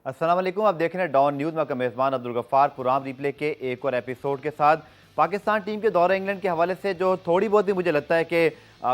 अस्सलाम वालेकुम। आप देख रहे हैं डॉन न्यूज़ में आपका मेज़बान अब्दुल गफ्फार पुराम रिप्ले के एक और एपिसोड के साथ। पाकिस्तान टीम के दौरे इंग्लैंड के हवाले से जो थोड़ी बहुत भी मुझे लगता है कि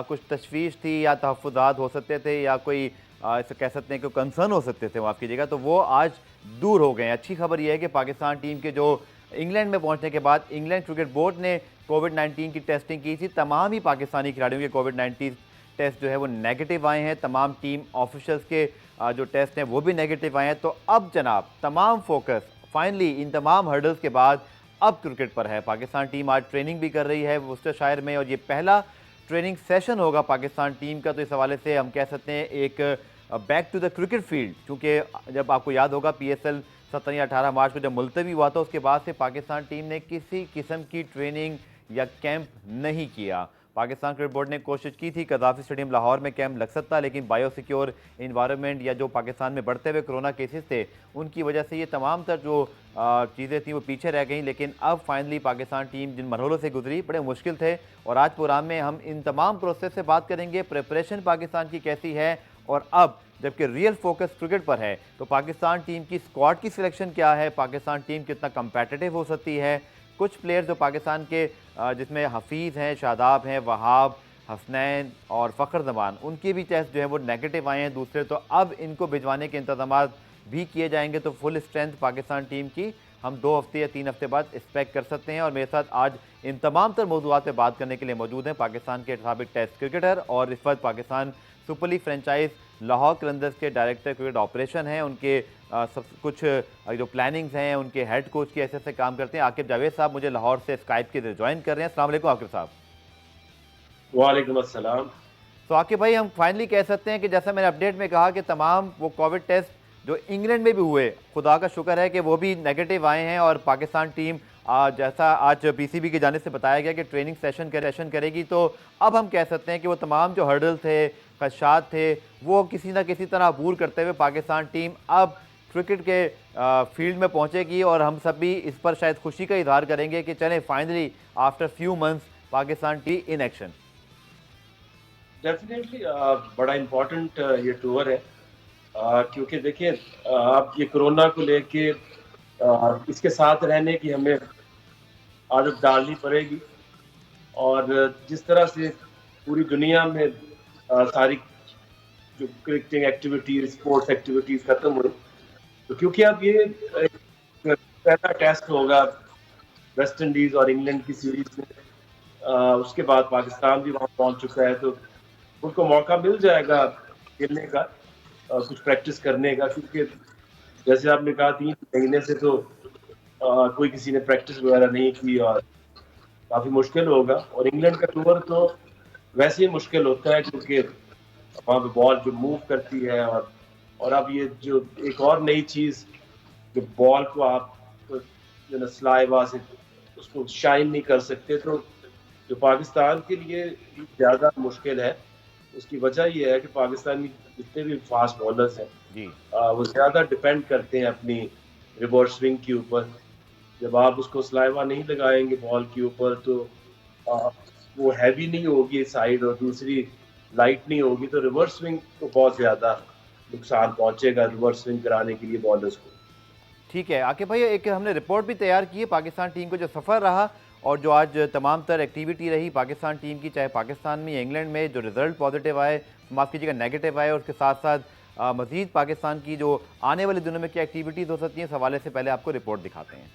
कुछ तशवीश थी या तहफ़्फ़ुज़ात हो सकते थे या कोई इसे कह सकते हैं कि कंसर्न हो सकते थे, माफ़ कीजिएगा, तो वो आज दूर हो गए हैं। अच्छी खबर यह है कि पाकिस्तान टीम के जो इंग्लैंड में पहुँचने के बाद इंग्लैंड क्रिकेट बोर्ड ने कोविड-19 की टेस्टिंग की थी। तमाम ही पाकिस्तानी खिलाड़ियों के कोविड-19 टेस्ट जो है वो नेगेटिव आए हैं। तमाम टीम ऑफिशियल्स के जो टेस्ट हैं वो भी नेगेटिव आए हैं। तो अब जनाब तमाम फोकस फाइनली इन तमाम हर्डल्स के बाद अब क्रिकेट पर है। पाकिस्तान टीम आज ट्रेनिंग भी कर रही है वुस्टरशायर में और ये पहला ट्रेनिंग सेशन होगा पाकिस्तान टीम का। तो इस हवाले से हम कह सकते हैं एक back to the cricket field, क्योंकि जब आपको याद होगा PSL 17 या 18 मार्च को जब मुलतवी हुआ था उसके बाद से पाकिस्तान टीम ने किसी किस्म की ट्रेनिंग या कैंप नहीं किया। पाकिस्तान क्रिकेट बोर्ड ने कोशिश की थी कज़ाफ़ी स्टेडियम लाहौर में कैंप लग सकता, लेकिन बायोसिक्योर इन्वायरमेंट या जो पाकिस्तान में बढ़ते हुए कोरोना केसेस थे उनकी वजह से ये तमाम तर जो चीज़ें थी वो पीछे रह गई। लेकिन अब फाइनली पाकिस्तान टीम जिन मरहलों से गुजरी बड़े मुश्किल थे और आज प्रोग्राम में हम इन तमाम प्रोसेस से बात करेंगे। प्रिपरेशन पाकिस्तान की कैसी है और अब जबकि रियल फोकस क्रिकेट पर है तो पाकिस्तान टीम की स्क्वाड की सिलेक्शन क्या है, पाकिस्तान टीम कितना कम्पेटिटिव हो सकती है। कुछ प्लेयर जो पाकिस्तान के जिसमें हफीज़ हैं, शादाब हैं, वहाब, हसनैन और फ़खर ज़मान, उनके भी टेस्ट जो है वो नेगेटिव आए हैं दूसरे। तो अब इनको भिजवाने के इंतज़ाम भी किए जाएंगे। तो फुल स्ट्रेंथ पाकिस्तान टीम की हम 2 हफ्ते या 3 हफ्ते बाद एक्सपेक्ट कर सकते हैं। और मेरे साथ आज इन तमाम तर मौज़ूआत पर बात करने के लिए मौजूद हैं पाकिस्तान के साबिक टेस्ट क्रिकेटर और इस वक्त Pakistan super league franchise Lahore Qalandars के डायरेक्टर क्रिकेट ऑपरेशन हैं। उनके सब कुछ जो प्लानिंग्स हैं उनके हेड कोच के ऐसे काम करते हैं। आकिब जावेद साहब मुझे लाहौर से स्काइप के जरिए ज्वाइन कर रहे हैं। अस्सलाम वालेकुम आकिब साहब। वालेकुम अस्सलाम। तो आकिब भाई, हम फाइनली कह सकते हैं कि जैसा मैंने अपडेट में कहा कि तमाम वो कोविड टेस्ट जो इंग्लैंड में भी हुए, खुदा का शुक्र है कि वो भी नेगेटिव आए हैं और पाकिस्तान टीम जैसा आज PCB की जानिब से बताया गया कि ट्रेनिंग सेशन करेगी। तो अब हम कह सकते हैं कि वो तमाम जो हर्डल थे, खदशात थे, वो किसी न किसी तरह अबूर करते हुए पाकिस्तान टीम अब क्रिकेट के फील्ड में पहुंचेगी और हम सब भी इस पर शायद खुशी का इजहार करेंगे कि चलें finally after few months Pakistan team in action. Definitely बड़ा इम्पोर्टेंट ये टूर है, क्योंकि देखिए अब ये कोरोना को लेके इसके साथ रहने की हमें आदत डालनी पड़ेगी। और जिस तरह से पूरी दुनिया में सारी जो क्रिकेटिंग एक्टिविटीज, स्पोर्ट्स एक्टिविटीज खत्म हुई, तो क्योंकि अब ये एक पहला टेस्ट होगा वेस्ट इंडीज और इंग्लैंड की सीरीज में, उसके बाद पाकिस्तान भी वहां पहुंच चुका है, तो उनको मौका मिल जाएगा खेलने का, कुछ प्रैक्टिस करने का, क्योंकि जैसे आपने कहा 3 महीने से तो कोई किसी ने प्रैक्टिस वगैरह नहीं की और काफी मुश्किल होगा। और इंग्लैंड का टूर तो वैसे ही मुश्किल होता है क्योंकि वहाँ पे बॉल जो मूव करती है, और अब ये जो एक और नई चीज, जो बॉल को आप जो ना स्लाइवा से उसको शाइन नहीं कर सकते, तो जो पाकिस्तान के लिए ज्यादा मुश्किल है। उसकी वजह ये है कि पाकिस्तान में जितने भी फास्ट बॉलर्स हैं जी वो ज्यादा डिपेंड करते हैं अपनी रिवर्स स्विंग के ऊपर। जब आप उसको स्लाइवा नहीं लगाएंगे बॉल के ऊपर, तो आ, वो हैवी नहीं होगी साइड और दूसरी लाइट नहीं होगी, तो रिवर्स स्विंग को बहुत ज्यादा नुकसान पहुंचेगा रिवर्स स्विंग कराने के लिए बॉलर्स को। ठीक है आकिब भाई, एक हमने रिपोर्ट भी तैयार की है पाकिस्तान टीम को जो सफ़र रहा और जो आज तमाम तर एक्टिविटी रही पाकिस्तान टीम की, चाहे पाकिस्तान में या इंग्लैंड में, जो रिजल्ट पॉजिटिव आए, माफ़ कीजिएगा नेगेटिव आए, और उसके साथ साथ मज़ीद पाकिस्तान की जो आने वाले दिनों में क्या एक्टिविटीज़ हो सकती हैं, इस हवाले से पहले आपको रिपोर्ट दिखाते हैं।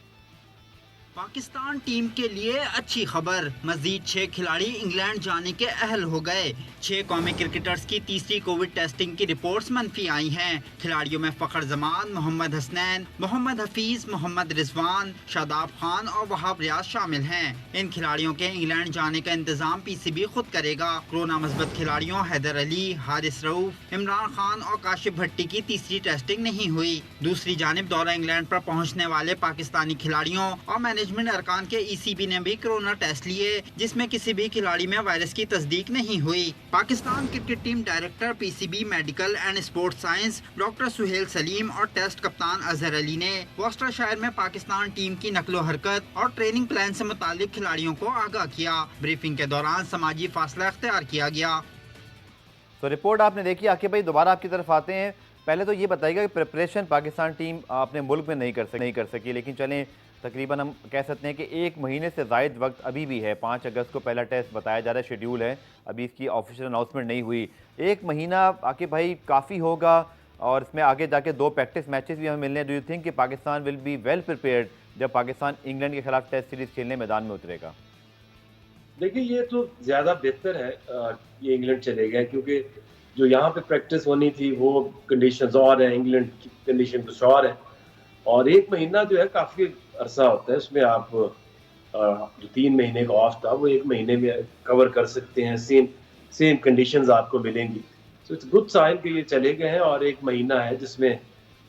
पाकिस्तान टीम के लिए अच्छी खबर, मजीद 6 खिलाड़ी इंग्लैंड जाने के अहल हो गए। 6 कौमी क्रिकेटर्स की तीसरी कोविड टेस्टिंग की रिपोर्ट्स मनफी आई हैं। खिलाड़ियों में फ़खर ज़मान, मोहम्मद हसनैन, मोहम्मद हफीज, मोहम्मद रिजवान, शादाब खान और वहाब रियाज शामिल हैं। इन खिलाड़ियों के इंग्लैंड जाने का इंतजाम PCB खुद करेगा। कोरोना मस्बत खिलाड़ियों हैदर अली, हारिस रऊफ, इमरान खान और काशिफ भट्टी की तीसरी टेस्टिंग नहीं हुई। दूसरी जानिब दौरा इंग्लैंड पर पहुँचने वाले पाकिस्तानी खिलाड़ियों और मैनेजमेंट अरकान के ECB ने भी कोरोना टेस्ट लिए, जिसमें किसी भी खिलाड़ी में वायरस की तस्दीक नहीं हुई। Pakistan cricket team director PCB medical and sports science doctor Sohail Salim और टेस्ट कप्तान अजहर अली ने वॉस्टरशायर में पाकिस्तान टीम की नकलो हरकत और ट्रेनिंग प्लान से मुतालिक खिलाड़ियों को आगाह किया। ब्रीफिंग के दौरान समाजी फासला अख्तियार किया गया। तो रिपोर्ट आपने देखी आकिब भाई, दोबारा आपकी तरफ आते हैं। पहले तो ये बताइएगा कि प्रिपरेशन पाकिस्तान टीम अपने मुल्क में नहीं कर सकी, लेकिन चलें तकरीबन हम कह सकते हैं कि 1 महीने से ज़ायद वक्त अभी भी है। 5 अगस्त को पहला टेस्ट बताया जा रहा है, शेड्यूल है, अभी इसकी ऑफिशियल अनाउंसमेंट नहीं हुई। 1 महीना आकिब भाई काफ़ी होगा और इसमें आगे जाके 2 प्रैक्टिस मैचेस भी हमें मिलने हैं। डू यू थिंक कि Pakistan will be well prepared जब पाकिस्तान इंग्लैंड के खिलाफ टेस्ट सीरीज़ खेलने मैदान में उतरेगा? देखिए, ये तो ज़्यादा बेहतर है ये इंग्लैंड चले गए, क्योंकि जो यहाँ पे प्रैक्टिस होनी थी वो कंडीशंस और हैं, इंग्लैंड की कंडीशन कुछ और है। और 1 महीना जो है काफ़ी अरसा होता है, उसमें आप जो 3 महीने का ऑफ था वो 1 महीने में कवर कर सकते हैं, सेम सेम कंडीशंस आपको मिलेंगी। सो इट्स गुड साइन कि ये चले गए हैं और 1 महीना है जिसमें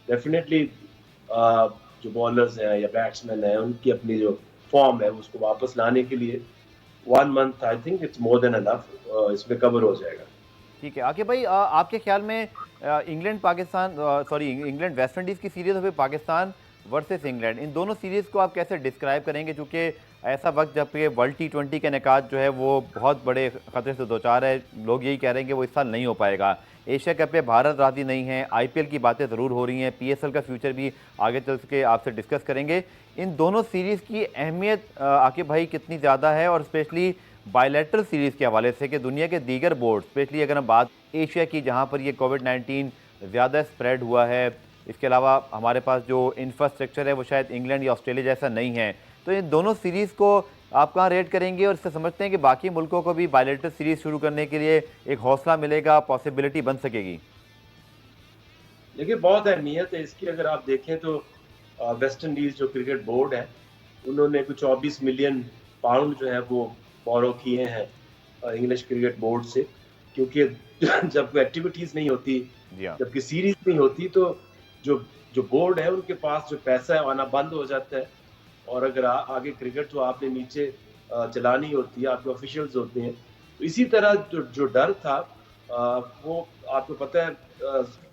डेफिनेटली जो बॉलर्स हैं या बैट्समैन हैं उनकी अपनी जो फॉर्म है उसको वापस लाने के लिए 1 month I think it's more than enough, इसमें कवर हो जाएगा। ठीक है आकिब भाई, आपके ख्याल में इंग्लैंड वेस्ट इंडीज़ की सीरीज़ और फिर पाकिस्तान वर्सेस इंग्लैंड, इन दोनों सीरीज़ को आप कैसे डिस्क्राइब करेंगे? क्योंकि ऐसा वक्त जब ये वर्ल्ड T20 के निकात जो है वो बहुत बड़े ख़तरे से दो चार है, लोग यही कह रहे हैं कि वो इस साल नहीं हो पाएगा। एशिया कप पे भारत राज़ी नहीं है, IPL की बातें ज़रूर हो रही हैं, PSL का फ्यूचर भी आगे चल के आपसे डिस्कस करेंगे। इन दोनों सीरीज़ की अहमियत आकिब भाई कितनी ज़्यादा है, और स्पेशली बायलैटरल सीरीज़ के हवाले से कि दुनिया के दीगर बोर्ड, स्पेशली अगर हम बात एशिया की जहाँ पर ये कोविड-19 ज़्यादा स्प्रेड हुआ है, इसके अलावा हमारे पास जो इंफ्रास्ट्रक्चर है वो शायद इंग्लैंड या ऑस्ट्रेलिया जैसा नहीं है, तो इन दोनों सीरीज़ को आप कहाँ रेट करेंगे? और इससे समझते हैं कि बाकी मुल्कों को भी बायलैटरल सीरीज़ शुरू करने के लिए एक हौसला मिलेगा, पॉसिबिलिटी बन सकेगी? देखिए, बहुत अहमियत है इसकी। अगर आप देखें तो वेस्ट इंडीज़ जो क्रिकेट बोर्ड है उन्होंने कुछ 24 मिलियन पाउंड जो है वो बोरो किए हैं इंग्लिश क्रिकेट बोर्ड से, क्योंकि जब कोई एक्टिविटीज़ नहीं होती, जी हाँ। जबकि सीरीज नहीं होती, तो जो जो बोर्ड है उनके पास जो पैसा है आना बंद हो जाता है। और अगर आगे क्रिकेट तो आपने नीचे चलानी होती है, आपके ऑफिशियल्स होते हैं। तो इसी तरह जो जो डर था वो आपको पता है,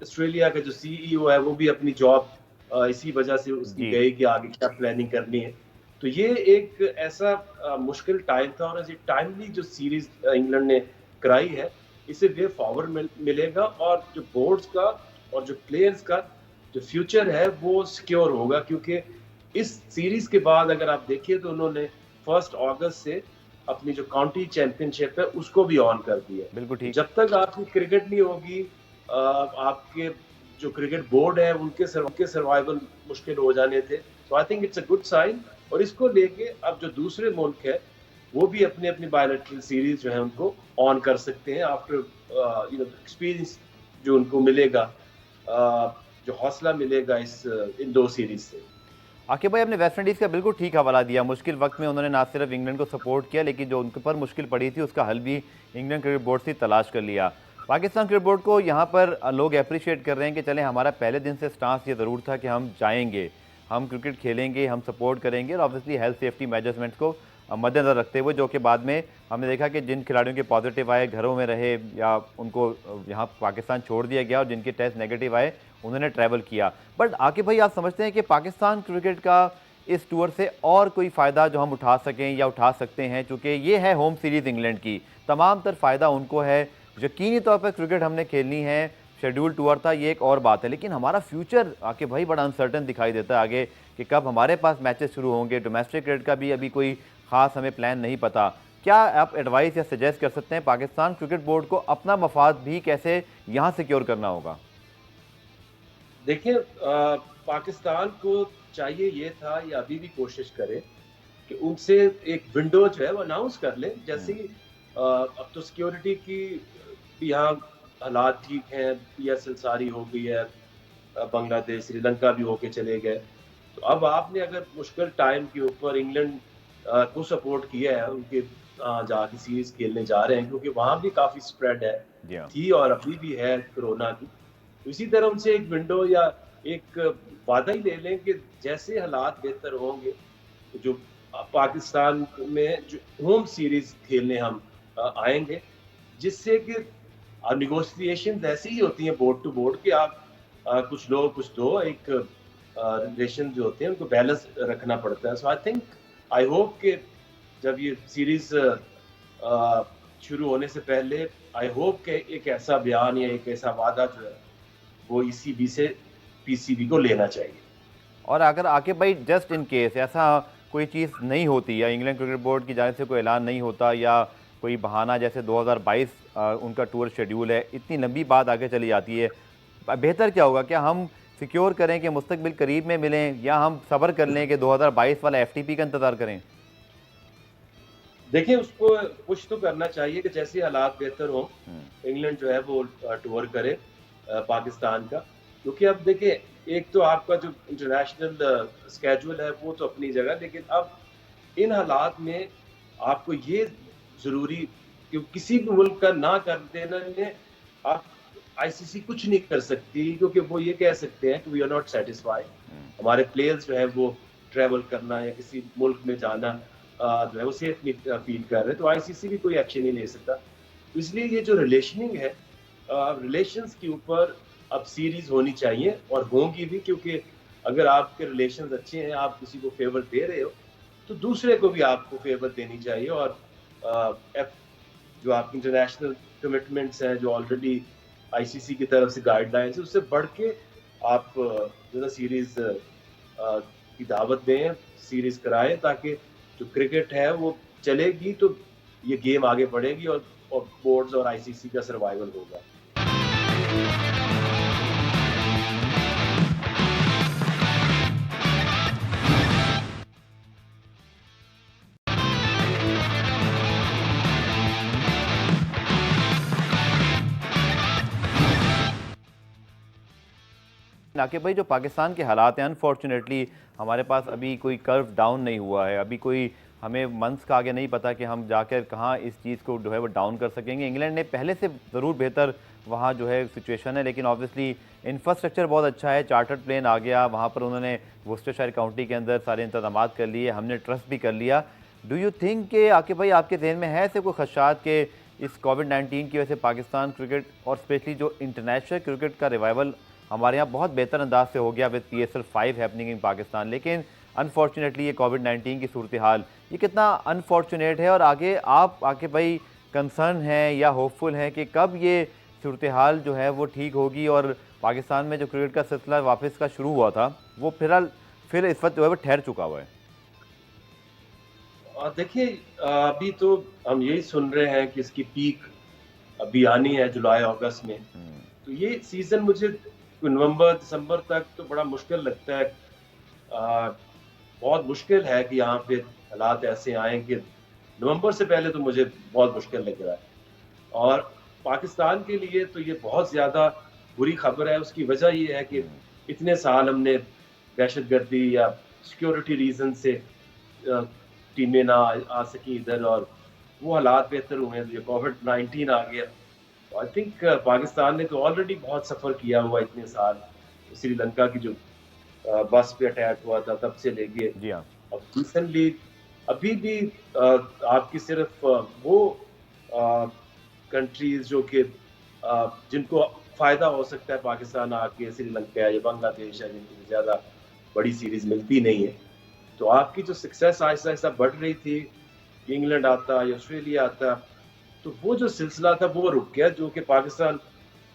ऑस्ट्रेलिया का जो CEO है वो भी अपनी जॉब इसी वजह से उसकी जी। गई कि आगे क्या प्लानिंग करनी है। तो ये एक ऐसा मुश्किल टाइम था, और ऐसी टाइमली जो सीरीज इंग्लैंड ने कराई है, इससे वे फॉरवर्ड मिलेगा, और जो बोर्ड्स का और जो प्लेयर्स का जो फ्यूचर है वो सिक्योर होगा। क्योंकि इस सीरीज के बाद अगर आप देखिए तो उन्होंने 1 अगस्त से अपनी जो काउंटी चैंपियनशिप है उसको भी ऑन कर दिया। बिल्कुल ठीक। जब तक आपकी क्रिकेट नहीं होगी, आपके जो क्रिकेट बोर्ड है उनके सर्वाइवल मुश्किल हो जाने थे। तो I think it's a good sign, और इसको लेके अब जो दूसरे मुल्क है वो भी अपनी अपनी बायलैटरल सीरीज जो है उनको ऑन कर सकते हैं आफ्टर एक्सपीरियंस जो उनको मिलेगा, जो हौसला मिलेगा इन 2 सीरीज से। आकिब भाई, आपने वेस्ट इंडीज़ का बिल्कुल ठीक हवाला दिया। मुश्किल वक्त में उन्होंने ना सिर्फ इंग्लैंड को सपोर्ट किया, लेकिन जो उनके पर मुश्किल पड़ी थी उसका हल भी इंग्लैंड क्रिकेट बोर्ड से तलाश कर लिया। पाकिस्तान क्रिकेट बोर्ड को यहाँ पर लोग अप्रिशिएट कर रहे हैं कि चलें, हमारा पहले दिन से स्टांस ये ज़रूर था कि हम जाएंगे, हम क्रिकेट खेलेंगे, हम सपोर्ट करेंगे, और ऑब्वियसली हेल्थ सेफ्टी मेजरमेंट्स को मद्देनज़र रखते हुए, जो कि बाद में हमने देखा कि जिन खिलाड़ियों के पॉजिटिव आए घरों में रहे या उनको यहाँ पाकिस्तान छोड़ दिया गया, और जिनके टेस्ट नेगेटिव आए उन्होंने ट्रैवल किया। बट आकिब भाई, आप समझते हैं कि पाकिस्तान क्रिकेट का इस टूर से और कोई फ़ायदा जो हम उठा सकें या उठा सकते हैं? चूँकि ये है होम सीरीज़ इंग्लैंड की, तमाम तर फ़ायदा उनको है। यकीनी तौर पर क्रिकेट हमने खेलनी है, शेड्यूल टूर था, ये एक और बात है, लेकिन हमारा फ्यूचर आके भाई बड़ा अनसर्टन दिखाई देता है आगे कि कब हमारे पास मैचेस शुरू होंगे। डोमेस्टिक क्रिकेट का भी अभी कोई ख़ास हमें प्लान नहीं पता। क्या आप एडवाइस या सजेस्ट कर सकते हैं पाकिस्तान क्रिकेट बोर्ड को अपना मफाद भी कैसे यहाँ सिक्योर करना होगा? देखिए, पाकिस्तान को चाहिए ये था, या अभी भी कोशिश करे कि उनसे एक विंडो जो है वो अनाउंस कर ले। जैसे ही अब तो सिक्योरिटी की यहाँ हालात ठीक हैं, PSL सारी हो गई है, बांग्लादेश श्रीलंका भी होके चले गए, तो अब आपने अगर मुश्किल टाइम के ऊपर इंग्लैंड को सपोर्ट किया है, उनके जाके सीरीज खेलने जा रहे हैं, क्योंकि वहाँ भी काफ़ी स्प्रेड है, जी हाँ। थी और अभी भी है कोरोना की। तो इसी तरह उनसे एक विंडो या एक वादा ही ले लें कि जैसे हालात बेहतर होंगे, तो जो पाकिस्तान में जो होम सीरीज खेलने हम आएंगे, जिससे कि निगोशिएशन ऐसी ही होती हैं बोर्ड टू बोर्ड कि आप कुछ लो कुछ दो, एक रिलेशन जो होते हैं उनको बैलेंस रखना पड़ता है। सो आई होप कि जब ये सीरीज शुरू होने से पहले आई होप कि एक ऐसा बयान या एक ऐसा वादा जो है वो ईसीबी से पीसीबी को लेना चाहिए। और अगर आकिब भाई जस्ट इन केस ऐसा कोई चीज़ नहीं होती या इंग्लैंड क्रिकेट बोर्ड की जानिब से कोई ऐलान नहीं होता या कोई बहाना जैसे 2022 उनका टूर शेड्यूल है, इतनी लंबी बात आगे चली जाती है, बेहतर क्या होगा? क्या हम सिक्योर करें कि मुस्तकबिल करीब में मिलें या हम सब्र कर लें कि 2022 वाला एफटीपी का इंतज़ार करें? देखिए, उसको कुछ तो करना चाहिए कि जैसे हालात बेहतर हों, इंग्लैंड जो है वो टूर करे पाकिस्तान का। क्योंकि अब देखिए, एक तो आपका जो इंटरनेशनल स्केड्यूल है वो तो अपनी जगह, लेकिन अब इन हालात में आपको ये ज़रूरी कि किसी भी मुल्क का ना कर देना में आप आईसीसी कुछ नहीं कर सकती, क्योंकि वो ये कह सकते हैं कि वी आर नॉट सेटिस्फाइड। हमारे प्लेयर्स जो है वो ट्रैवल करना या किसी मुल्क में जाना जो है वो सेफ नहीं फील कर रहे, तो आईसीसी भी कोई एक्शन नहीं ले सकता। तो इसलिए ये जो रिलेशनिंग है, रिलेशंस के ऊपर अब सीरीज होनी चाहिए और होंगी भी, क्योंकि अगर आपके रिलेशंस अच्छे हैं, आप किसी को फेवर दे रहे हो, तो दूसरे को भी आपको फेवर देनी चाहिए। और जो आपकी इंटरनेशनल कमिटमेंट्स हैं, जो ऑलरेडी आईसीसी की तरफ से गाइडलाइंस है, उससे बढ़ के आप जो है सीरीज की दावत दें, सीरीज कराएं, ताकि जो क्रिकेट है वो चलेगी तो ये गेम आगे बढ़ेगी और बोर्ड्स और आईसीसी का सर्वाइवल होगा। नाकिब भाई, जो पाकिस्तान के हालात हैं, अनफॉर्चुनेटली हमारे पास अभी कोई कर्व डाउन नहीं हुआ है, अभी कोई हमें मंथ्स का आगे नहीं पता कि हम जाकर कहाँ इस चीज़ को जो है वो डाउन कर सकेंगे। इंग्लैंड ने पहले से ज़रूर बेहतर वहाँ जो है सिचुएशन है, लेकिन ऑब्वियसली इंफ्रास्ट्रक्चर बहुत अच्छा है, चार्टर्ड प्लेन आ गया वहाँ पर, उन्होंने वोस्टरशायर काउंटी के अंदर सारे इंतजाम कर लिए, हमने ट्रस्ट भी कर लिया। डू यू थिंक कि आकिब भाई आपके जहन में है ऐसे कोई खदशात के इस कोविड-19 की वजह से पाकिस्तान क्रिकेट और स्पेशली जो इंटरनेशनल क्रिकेट का रिवाइवल हमारे यहाँ बहुत बेहतर अंदाज से हो गया with PSL 5 happening in Pakistan, लेकिन अनफॉर्चुनेटली ये कोविड-19 की सूरत हाल ये कितना अनफॉर्चुनेट है और आगे आप आके भाई कंसर्न हैं या होपफुल हैं कि कब ये सूरत हाल जो है वो ठीक होगी और पाकिस्तान में जो क्रिकेट का सिलसिला वापस का शुरू हुआ था वो फिर इस वक्त जो है वो ठहर चुका हुआ है? और देखिए, अभी तो हम यही सुन रहे हैं कि इसकी पीक अभी आनी है जुलाई अगस्त में, तो ये सीजन मुझे नवंबर दिसंबर तक तो बड़ा मुश्किल लगता है। बहुत मुश्किल है कि यहाँ पे हालात ऐसे आए कि नवंबर से पहले तो मुझे बहुत मुश्किल लग रहा है। और पाकिस्तान के लिए तो ये बहुत ज़्यादा बुरी खबर है। उसकी वजह ये है कि इतने साल हमने दहशतगर्दी या सिक्योरिटी रीज़न से टीमें ना आ सकी इधर, और वो हालात बेहतर हुए हैं, ये कोविड-19 आ गया। आई थिंक पाकिस्तान ने तो ऑलरेडी बहुत सफ़र किया हुआ इतने साल। श्रीलंका की जो बस पे अटैक हुआ था तब से लेके जी हाँ। अब रिसेंटली अभी भी आपकी सिर्फ वो कंट्रीज जो कि जिनको फ़ायदा हो सकता है पाकिस्तान आके, श्रीलंका या बांग्लादेश है, जिनको ज़्यादा बड़ी सीरीज़ मिलती नहीं है, तो आपकी जो सक्सेस आहिस्ता आहिस्ता बढ़ रही थी, इंग्लैंड आता या ऑस्ट्रेलिया आता, तो वो जो सिलसिला था वो रुक गया, जो कि पाकिस्तान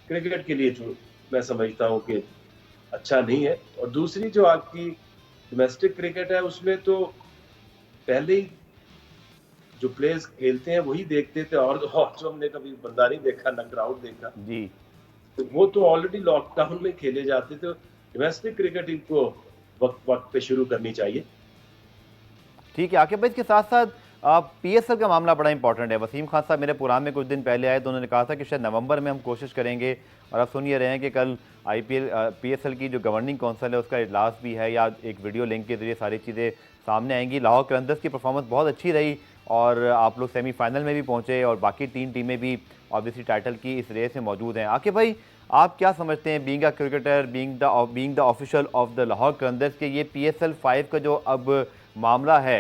क्रिकेट के लिए जो मैं समझता हूँ कि अच्छा नहीं है। और दूसरी जो आपकी डोमेस्टिक क्रिकेट है, उसमें तो पहले ही जो प्लेयर्स खेलते हैं वही देखते थे, और जो हमने कभी बंदा नहीं देखा, ना क्राउड देखा, जी। तो वो तो ऑलरेडी लॉकडाउन में खेले जाते थे। डोमेस्टिक क्रिकेट इनको वक्त पे शुरू करनी चाहिए। ठीक है आकिब भाई, इसके साथ साथ PSL का मामला बड़ा इंपॉर्टेंट है। वसीम खान साहब मेरे प्रोग्राम में कुछ दिन पहले आए तो उन्होंने कहा था कि शायद नवंबर में हम कोशिश करेंगे, और आप सुन ये रहे हैं कि कल PSL की जो गवर्निंग काउंसिल है उसका इजलास भी है, या एक वीडियो लिंक के जरिए सारी चीज़ें सामने आएंगी। लाहौर कलंदर्स की परफॉर्मेंस बहुत अच्छी रही और आप लोग सेमीफाइनल में भी पहुँचे और बाकी 3 टीमें भी ऑब्वियसली टाइटल की इस रेस में मौजूद हैं। आकिब भाई, आप क्या समझते हैं being a cricketer, being the official of the Lahore Qalandars के ये PSL 5 का जो अब मामला है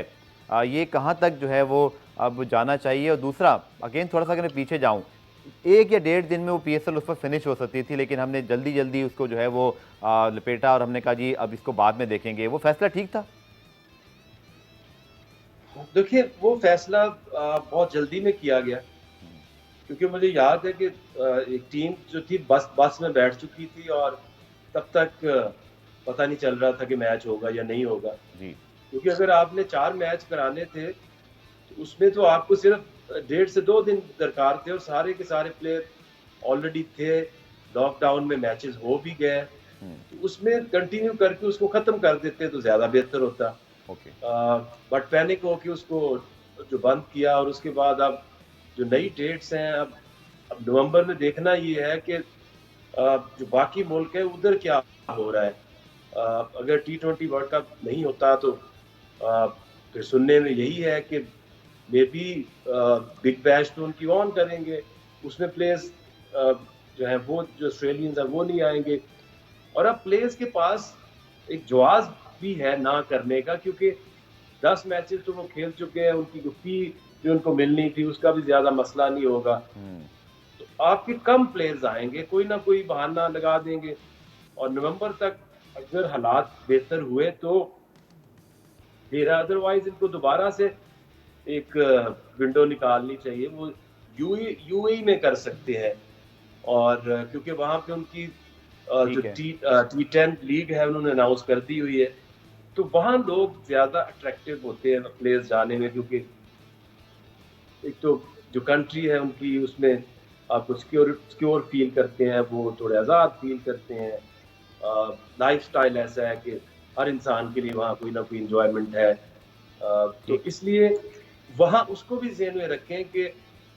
ये कहाँ तक जो है वो अब जाना चाहिए? और दूसरा, अगेन थोड़ा सा अगर मैं पीछे जाऊँ, 1 या 1.5 दिन में वो PSL उस पर फिनिश हो सकती थी, लेकिन हमने जल्दी जल्दी उसको जो है वो लपेटा और हमने कहा जी अब इसको बाद में देखेंगे। वो फैसला ठीक था? देखिए, वो फैसला बहुत जल्दी में किया गया, क्योंकि मुझे याद है कि एक टीम जो थी बस में बैठ चुकी थी और तब तक पता नहीं चल रहा था कि मैच होगा या नहीं होगा। जी। क्योंकि अगर आपने 4 मैच कराने थे तो उसमें तो आपको सिर्फ 1.5 से 2 दिन दरकार थे और सारे के सारे प्लेयर ऑलरेडी थे, लॉकडाउन में मैचेस हो भी गए, हुँ, तो उसमें कंटिन्यू करके उसको खत्म कर देते तो ज्यादा बेहतर होता। ओके। बट पैनिक होके उसको जो बंद किया और उसके बाद अब जो नई डेट्स हैं, अब नवंबर में देखना ये है कि जो बाकी मुल्क है उधर क्या हो रहा है। अगर T20 वर्ल्ड कप नहीं होता तो अ, फिर सुनने में यही है कि मे बी बिग बैश तो उनकी ऑन करेंगे, उसमें प्लेयर्स जो है वो जो ऑस्ट्रेलियंस हैं वो नहीं आएंगे। और अब प्लेयर्स के पास एक जवाब भी है ना करने का, क्योंकि 10 मैचेस तो वो खेल चुके हैं, उनकी जो फी जो उनको मिलनी थी उसका भी ज्यादा मसला नहीं होगा। हुँ, तो आपके कम प्लेयर्स आएंगे, कोई ना कोई बहाना लगा देंगे और नवंबर तक अगर हालात बेहतर हुए तो फिर अदरवाइज इनको दोबारा से एक विंडो निकालनी चाहिए। वो यूएई में कर सकते हैं और क्योंकि वहां पे उनकी जो ठीक है। T10 लीग है उन्होंने अनाउंस कर दी हुई है, तो वहां लोग ज्यादा अट्रैक्टिव होते हैं प्लेयर्स जाने में, क्योंकि एक तो जो कंट्री है उनकी उसमें आपको सिक्योर फील करते हैं, वो थोड़े आज़ाद फील करते हैं। लाइफस्टाइल ऐसा है कि हर इंसान के लिए वहाँ कोई ना कोई इंजॉयमेंट है। तो ठीक। इसलिए वहाँ उसको भी ज़हन में रखें कि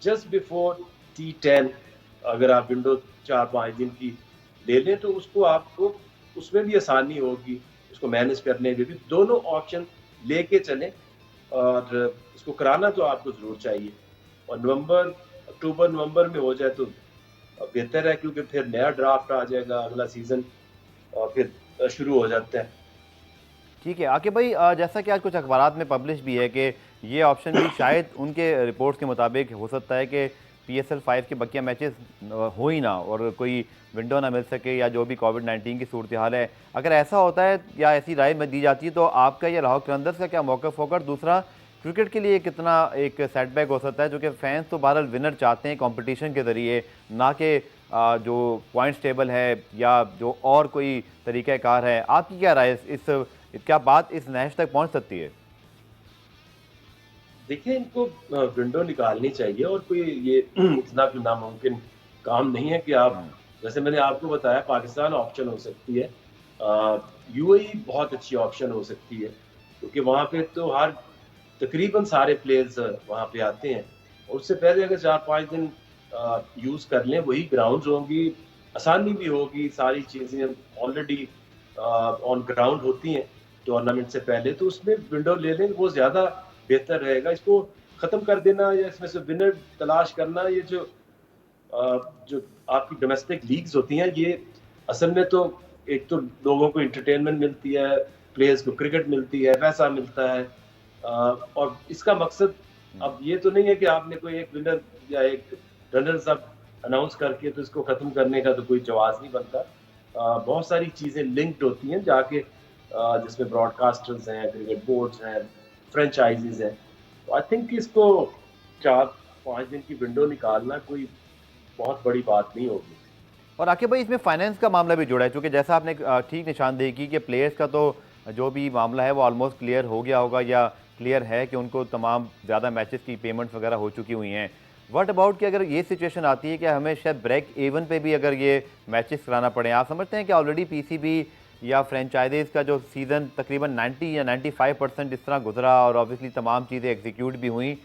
जस्ट बिफोर T10 अगर आप विंडो 4-5 दिन की ले लें तो उसको आपको उसमें भी आसानी होगी, उसको मैनेज करने में भी। दोनों ऑप्शन लेके चलें और इसको कराना तो आपको ज़रूर चाहिए और अक्टूबर नवंबर में हो जाए तो बेहतर है, क्योंकि फिर नया ड्राफ्ट आ जाएगा, अगला सीज़न और फिर शुरू हो जाता है। ठीक है आकिब भाई, जैसा कि आज कुछ अखबारात में पब्लिश भी है कि ये ऑप्शन भी शायद उनके रिपोर्ट्स के मुताबिक हो सकता है कि PSL 5 के बकिया मैचेस हो ही ना और कोई विंडो ना मिल सके या जो भी कोविड-19 की सूरत हाल है। अगर ऐसा होता है या ऐसी राय में दी जाती है तो आपका या राहुल करंदर्स का क्या मौक़िफ़ होगा? और दूसरा, क्रिकेट के लिए कितना एक सेटबैक हो सकता है, जो कि फैंस तो बहरहाल विनर चाहते हैं कॉम्पिटिशन के ज़रिए, ना कि जो पॉइंट्स टेबल है या जो और कोई तरीक़ाकार है। आपकी क्या राय है क्या बात इस नहज तक पहुंच सकती है? देखिए, इनको विंडो निकालनी चाहिए और कोई ये इतना भी नामुमकिन काम नहीं है कि आप, हुँ, जैसे मैंने आपको बताया, पाकिस्तान ऑप्शन हो सकती है, यूएई बहुत अच्छी ऑप्शन हो सकती है, क्योंकि वहाँ पे तो हर तकरीबन सारे प्लेयर्स वहाँ पे आते हैं। और उससे पहले अगर 4-5 दिन यूज़ कर लें, वही ग्राउंड्स होंगी, आसानी भी होगी, सारी चीज़ें ऑलरेडी ऑन ग्राउंड होती हैं टूर्नामेंट से पहले, तो उसमें विंडो ले लें, वो ज़्यादा बेहतर रहेगा। इसको ख़त्म कर देना या इसमें से विनर तलाश करना, ये जो आपकी डोमेस्टिक लीग्स होती हैं, ये असल में तो एक तो लोगों को एंटरटेनमेंट मिलती है, प्लेयर्स को क्रिकेट मिलती है, पैसा मिलता है, और इसका मकसद हुँ। अब ये तो नहीं है कि आपने कोई एक विनर या एक रनर्स अप अनाउंस करके तो इसको ख़त्म करने का तो कोई जवाज़ नहीं बनता। बहुत सारी चीज़ें लिंक्ड होती हैं जाके, जिसमें ब्रॉडकास्टर्स हैं, क्रिकेट बोर्ड्स हैं, फ्रेंचाइजीज हैं। तो आई थिंक इसको 4-5 दिन की विंडो निकालना कोई बहुत बड़ी बात नहीं होगी। और आकिब भाई, इसमें फाइनेंस का मामला भी जुड़ा है, क्योंकि जैसा आपने ठीक निशानदेही की कि प्लेयर्स का तो जो भी मामला है वो ऑलमोस्ट क्लियर हो गया होगा या क्लियर है कि उनको तमाम ज़्यादा मैचेस की पेमेंट्स वगैरह हो चुकी हुई हैं। व्हाट अबाउट कि अगर ये सिचुएशन आती है कि हमें शायद ब्रेक इवन पे भी अगर ये मैचेस कराना पड़े, आप समझते हैं कि ऑलरेडी PCB या फ्रेंचाइजीज़ का जो सीज़न तकरीबन 90 या 95% इस तरह गुजरा और ऑब्वियसली तमाम चीज़ें एग्जीक्यूट भी हुई,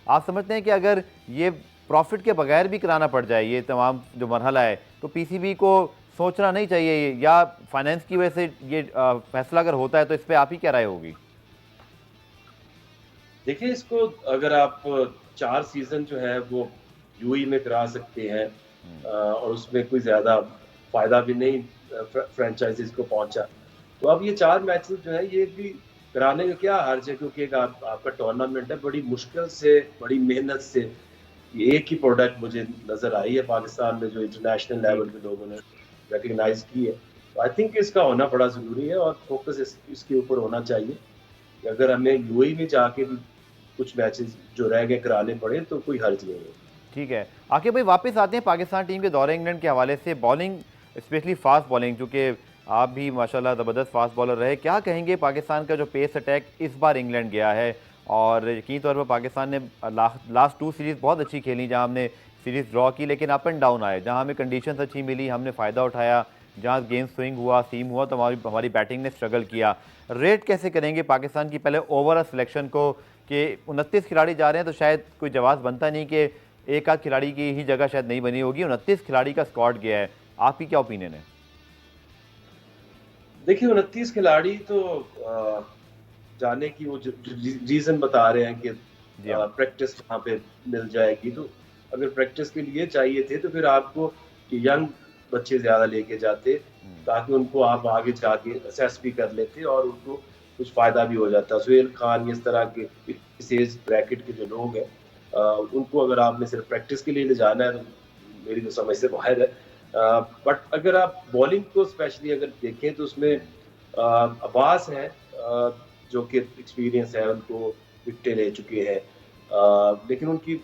आप समझते हैं कि अगर ये प्रॉफिट के बगैर भी कराना पड़ जाए ये तमाम जो मरहला है, तो PCB को सोचना नहीं चाहिए या फाइनेंस की वजह से ये फैसला अगर होता है तो इस पे आप ही क्या राय होगी? देखिए, इसको अगर आप 4 सीज़न जो है वो यूएई में करा सकते हैं, हुँ, और उसमें कोई ज़्यादा फ़ायदा भी नहीं फ्रेंचाइज़ीज़ को पहुँचा। तो अब ये 4 मैचेस जो हैं ये भी कराने में क्या हर्ज है, क्योंकि एक आपका टूर्नामेंट है, बड़ी मुश्किल से, बड़ी मेहनत से ये एक ही प्रोडक्ट मुझे नज़र आई है पाकिस्तान में जो इंटरनेशनल जी। लेवल पे लोगों ने रिकॉग्नाइज़ की है। तो आई थिंक इसका होना बड़ा ज़रूरी है और फ़ोकस इसके ऊपर होना चाहिए कि अगर हमें यूएई में जाके भी कुछ मैचेस जो रह गए कराने पड़े तो कोई हर्ज नहीं है। ठीक है। आके भाई वापस आते हैं पाकिस्तान टीम के दौरे इंग्लैंड के हवाले से। बॉलिंग, स्पेशली फास्ट बॉलिंग, क्योंकि आप भी माशाल्लाह ज़बरदस्त फास्ट बॉलर रहे, क्या कहेंगे पाकिस्तान का जो पेस अटैक इस बार इंग्लैंड गया है? और यकीन तौर पर पाकिस्तान ने लास्ट 2 सीरीज़ बहुत अच्छी खेली, जहाँ हमने सीरीज़ ड्रॉ की लेकिन अप एंड डाउन आए, जहाँ हमें कंडीशंस अच्छी मिली हमने फ़ायदा उठाया, जहाँ गेम स्विंग हुआ, सीम हुआ तो हमारी बैटिंग ने स्ट्रगल किया। रेट कैसे करेंगे पाकिस्तान की पहले ओवरऑल सिलेक्शन को कि 29 खिलाड़ी जा रहे हैं तो शायद कोई जवाब बनता नहीं कि एक आध खिलाड़ी की ही जगह शायद नहीं बनी होगी, 29 खिलाड़ी का स्क्वाड गया है, आपकी क्या ओपिनियन है? देखिए 29 खिलाड़ी तो जाने की वो रीजन बता रहे हैं कि प्रैक्टिस वहाँ पे मिल जाएगी। तो अगर प्रैक्टिस के लिए चाहिए थे तो फिर आपको यंग बच्चे ज्यादा लेके जाते ताकि उनको आप आगे जाके असेस भी कर लेते और उनको कुछ फायदा भी हो जाता। सुहेल खान इस तरह के इस एज ब्रैकेट के जो लोग हैं उनको अगर आपने सिर्फ प्रैक्टिस के लिए ले जाना है तो मेरी तो समझ से बाहर है। बट अगर आप बॉलिंग को स्पेशली अगर देखें तो उसमें अब्बास है जो कि एक्सपीरियंस है, उनको विकेटें ले चुके हैं, लेकिन उनकी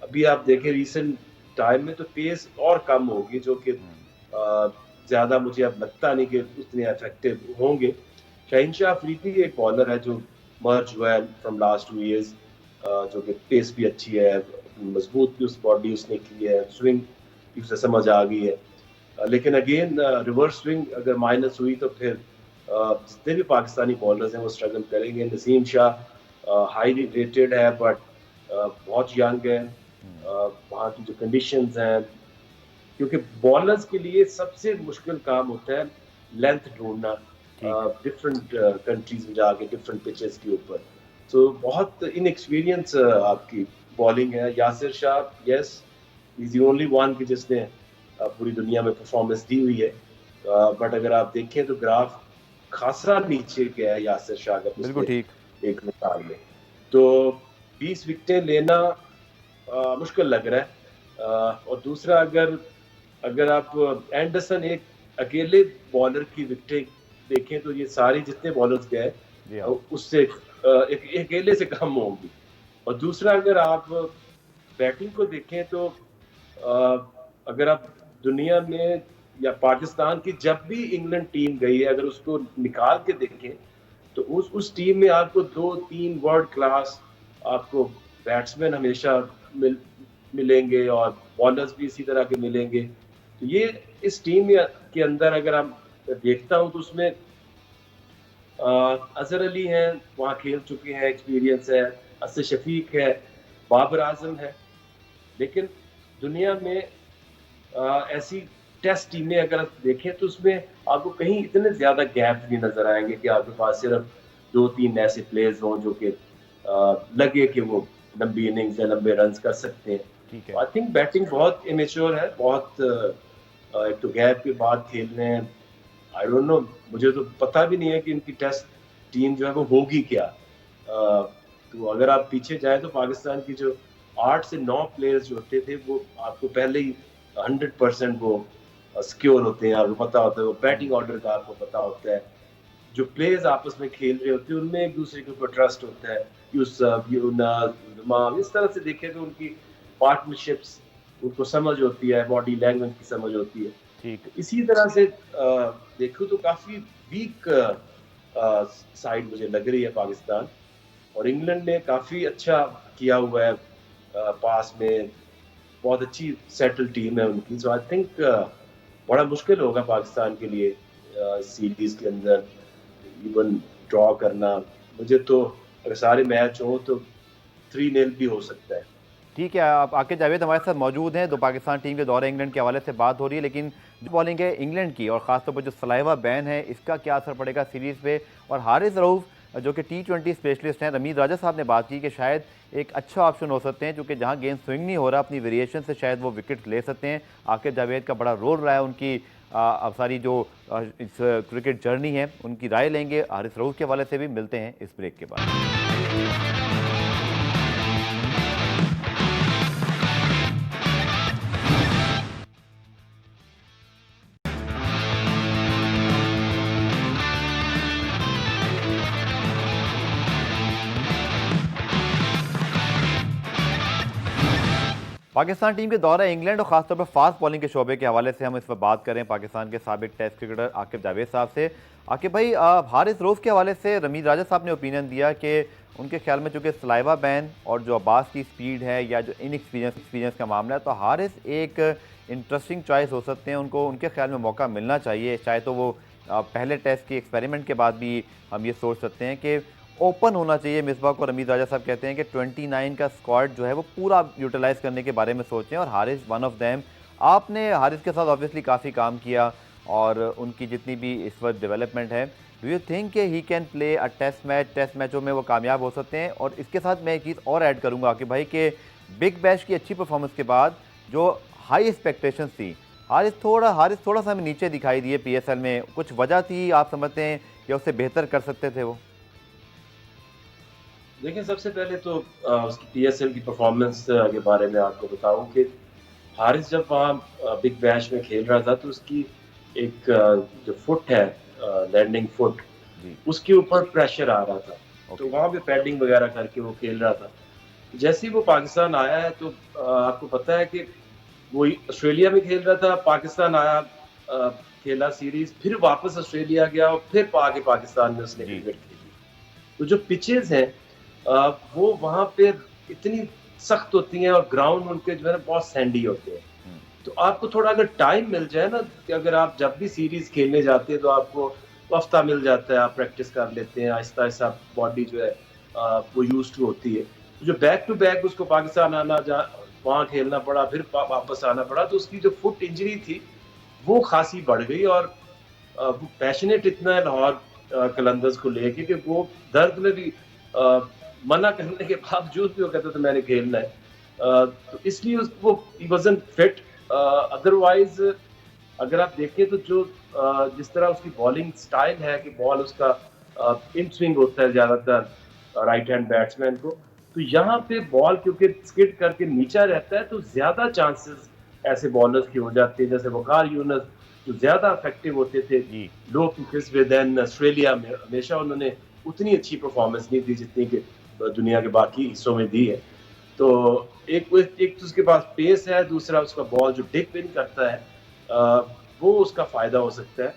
अभी आप देखें रिसेंट टाइम में तो पेस और कम होगी, जो कि ज़्यादा मुझे अब लगता नहीं कि उतने इफेक्टिव होंगे। शहनशाह अफरीदी एक बॉलर है जो मर्ज हुआ है फ्रॉम लास्ट 2 इयर्स, जो कि पेस भी अच्छी है, मजबूत भी उस बॉडी उसने की है, स्विंग की उसे समझ आ गई है। लेकिन अगेन रिवर्स स्विंग अगर माइनस हुई तो फिर जितने भी पाकिस्तानी बॉलर्स हैं वो स्ट्रगल करेंगे। नसीम शाह हाईली रेटेड है बट बहुत यंग है। वहाँ की जो कंडीशंस हैं, क्योंकि बॉलर्स के लिए सबसे मुश्किल काम होता है लेंथ ढूंढना डिफरेंट कंट्रीज में जाके डिफरेंट पिचेस के ऊपर। तो बहुत इनएक्सपीरियंस आपकी बॉलिंग है। Yasir Shah yes is the only one की जिसने पूरी दुनिया में परफॉर्मेंस दी हुई है, बट अगर आप देखें तो ग्राफ खासा नीचे गया है यासिर शाह का बिल्कुल ठीक एक मिसाल में। तो 20 विकेटें लेना मुश्किल लग रहा है। और दूसरा अगर आप एंडरसन एक अकेले बॉलर की विकेटें देखें तो ये सारे जितने बॉलर्स गए उससे एक अकेले से कम होंगी। और दूसरा अगर आप बैटिंग को देखें तो अगर आप दुनिया में या पाकिस्तान की जब भी इंग्लैंड टीम गई है अगर उसको निकाल के देखें तो उस टीम में आपको 2-3 वर्ल्ड क्लास आपको बैट्समैन हमेशा मिलेंगे और बॉलर्स भी इसी तरह के मिलेंगे। तो ये इस टीम के अंदर अगर आप देखता हूँ तो उसमें अजहर अली हैं, वहाँ खेल चुके हैं, एक्सपीरियंस है, असद शफीक है, बाबर आजम है। लेकिन दुनिया में ऐसी टेस्ट टीमें अगर आप देखें तो उसमें आपको कहीं इतने ज्यादा गैप नहीं नजर आएंगे कि आपके पास सिर्फ 2-3 ऐसे प्लेयर्स हों जो कि लगे कि वो लंबी इनिंग्स या लंबे रन्स कर सकते हैं। आई थिंक बैटिंग बहुत इमेच्योर है, बहुत एक तो गैप के बाद खेल रहे हैं। आई डोंट नो, मुझे तो पता भी नहीं है कि इनकी टेस्ट टीम जो है वो होगी क्या। तो अगर आप पीछे जाए तो पाकिस्तान की जो 8 से 9 प्लेयर्स जो होते थे वो आपको पहले ही 100% वो सिक्योर होते हैं, आपको पता होता है, वो बैटिंग ऑर्डर का आपको पता होता है, जो प्लेयर्स आपस में खेल रहे होते हैं उनमें एक दूसरे के ऊपर ट्रस्ट होता है। इस तरह से देखें तो उनकी पार्टनरशिप्स उनको समझ होती है, बॉडी लैंग्वेज की समझ होती है। ठीक, इसी तरह से देखो तो काफी वीक साइड मुझे लग रही है पाकिस्तान, और इंग्लैंड ने काफी अच्छा किया हुआ है पास में, बहुत अच्छी सेटल टीम है उनकी। सो आई थिंक बड़ा मुश्किल होगा पाकिस्तान के लिए सीरीज के अंदर इवन ड्रॉ करना। मुझे तो अगर सारे मैच हो तो 3-0 भी हो सकता है। ठीक है, आप आके जावेद हमारे साथ मौजूद हैं। तो पाकिस्तान टीम के दौरे इंग्लैंड के हवाले से बात हो रही है, लेकिन जो बॉलिंग है इंग्लैंड की और ख़ासतौर पर जो सलाइवा बैन है इसका क्या असर पड़ेगा सीरीज़ पे। और हारिस रऊफ जो कि T20 स्पेशलिस्ट हैं, रमीज राजा साहब ने बात की कि शायद एक अच्छा ऑप्शन हो सकते हैं, क्योंकि जहां गेंद स्विंग नहीं हो रहा अपनी वेरिएशन से शायद वो विकेट ले सकते हैं। आकिब जावेद का बड़ा रोल रहा है उनकी अब सारी जो इस क्रिकेट जर्नी है उनकी राय लेंगे। हारिस रऊफ के हवाले से भी मिलते हैं इस ब्रेक के बाद। पाकिस्तान टीम के दौरा इंग्लैंड और खासतौर पर फास्ट बॉलिंग के शोबे के हवाले से हम इस पर बात करें पाकिस्तान के साबिक टेस्ट क्रिकेटर आकिब जावेद साहब से। आकिब भाई, हारिस रऊफ के हवाले से रमीज राजा साहब ने ओपिनियन दिया कि उनके ख्याल में चूँकि सलाइवा बैन और जो अब्बास की स्पीड है या जो एक्सपीरियंस का मामला है, तो हारिस एक इंटरेस्टिंग चॉइस हो सकते हैं। उनको उनके ख्याल में मौका मिलना चाहिए, चाहे तो वो पहले टेस्ट के एक्सपेरिमेंट के बाद भी हम ये सोच सकते हैं कि ओपन होना चाहिए मिसबाह को। रमीज राजा साहब कहते हैं कि 29 का स्क्वाड जो है वो पूरा यूटिलाइज करने के बारे में सोचें और हारिस वन ऑफ देम। आपने हारिस के साथ ऑब्वियसली काफ़ी काम किया और उनकी जितनी भी इस वक्त डेवलपमेंट है, डू यू थिंक कि he can play a test मैचों में वो कामयाब हो सकते हैं? और इसके साथ मैं एक चीज़ और ऐड करूँगा कि भाई कि बिग बैश की अच्छी परफॉर्मेंस के बाद जो हाई एक्सपेक्टेशंस थी, हारिस थोड़ा सा हमें नीचे दिखाई दिए PSL में। कुछ वजह थी आप समझते हैं या उससे बेहतर कर सकते थे वो? देखिए, सबसे पहले तो उसकी PSL की परफॉर्मेंस के बारे में आपको बताऊं कि हारिस जब वहाँ बिग बैश में खेल रहा था तो उसकी एक जो फुट है, लैंडिंग फुट, जी, उसके ऊपर प्रेशर आ रहा था। तो ओके, वहाँ पे पैडिंग वगैरह करके वो खेल रहा था। जैसे ही वो पाकिस्तान आया है तो आपको पता है कि वो ऑस्ट्रेलिया में खेल रहा था, पाकिस्तान आया, खेला सीरीज, फिर वापस ऑस्ट्रेलिया गया और फिर आके पाकिस्तान में उसने जी, क्रिकेट खेली। तो जो पिचेस हैं वो वहाँ पे इतनी सख्त होती हैं और ग्राउंड उनके जो है ना बहुत सैंडी होते हैं। हम्म, तो आपको थोड़ा अगर टाइम मिल जाए ना, कि अगर आप जब भी सीरीज खेलने जाते हैं तो आपको हफ्ता मिल जाता है, आप प्रैक्टिस कर लेते हैं, आहिस्ता आहिस्ता बॉडी जो है वो यूज टू होती है। जो बैक टू बैक उसको पाकिस्तान आना, वहाँ खेलना पड़ा, फिर वापस आना पड़ा, तो उसकी जो फुट इंजरी थी वो खासी बढ़ गई। और वो पैशनेट इतना है लाहौर कलंदर्स को लेके कि वो दर्द में भी मना करने के बावजूद भी वो कहता था मैंने खेलना है। तो इसलिए वो ही वाज़न्ट फिट। अदरवाइज अगर आप देखें तो जो जिस तरह उसकी बॉलिंग स्टाइल है कि बॉल उसका इन स्विंग होता है ज़्यादातर राइट हैंड बैट्समैन को, तो यहाँ पे बॉल क्योंकि स्किड करके नीचा रहता है तो ज़्यादा चांसेस ऐसे बॉलर्स की हो जाती है, जैसे वकार यूनुस जो ज़्यादा इफेक्टिव होते थे जी, लो पिचेस में। देन ऑस्ट्रेलिया में हमेशा उन्होंने उतनी अच्छी परफॉर्मेंस नहीं दी जितनी कि दुनिया के बाकी हिस्सों में दी है। तो एक तो उसके पास पेस है, दूसरा उसका बॉल जो डिप इन करता है वो उसका फायदा हो सकता है।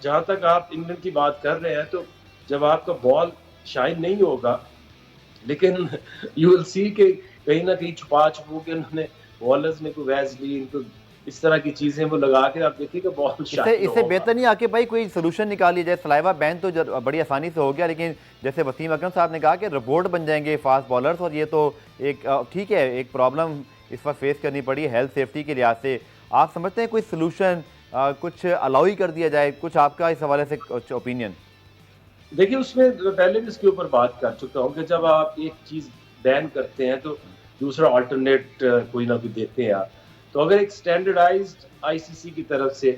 जहाँ तक आप इंग्लैंड की बात कर रहे हैं, तो जब आपका बॉल शाइन नहीं होगा, लेकिन यू विल सी कि कहीं ना कहीं छुपा के उन्होंने बॉलर्स ने कोई वैसलीन तो इस तरह की चीजें वो लगा के, आप देखिएगा बॉल इससे शाइन इससे होगा। बेहतर नहीं आके भाई कोई सोल्यूशन निकालिए? जैसे सलाइवा बैन तो बड़ी आसानी से हो गया, लेकिन जैसे वसीम अकरम साहब ने कहा कि रोबोट बन जाएंगे फास्ट बॉलर्स, और ये तो एक ठीक है, एक प्रॉब्लम इस वक्त फेस करनी पड़ी हेल्थ सेफ्टी के लिहाज से। आप समझते हैं कोई सोल्यूशन कुछ अलाउ ही कर दिया जाए? कुछ आपका इस हवाले से ओपिनियन? देखिए, उसमें पहले भी इसके ऊपर बात कर चुका हूँ कि जब आप एक चीज बैन करते हैं तो दूसरा अल्टरनेट कोई ना कोई देते हैं आप। तो अगर एक स्टैंडर्डाइज्ड ICC की तरफ से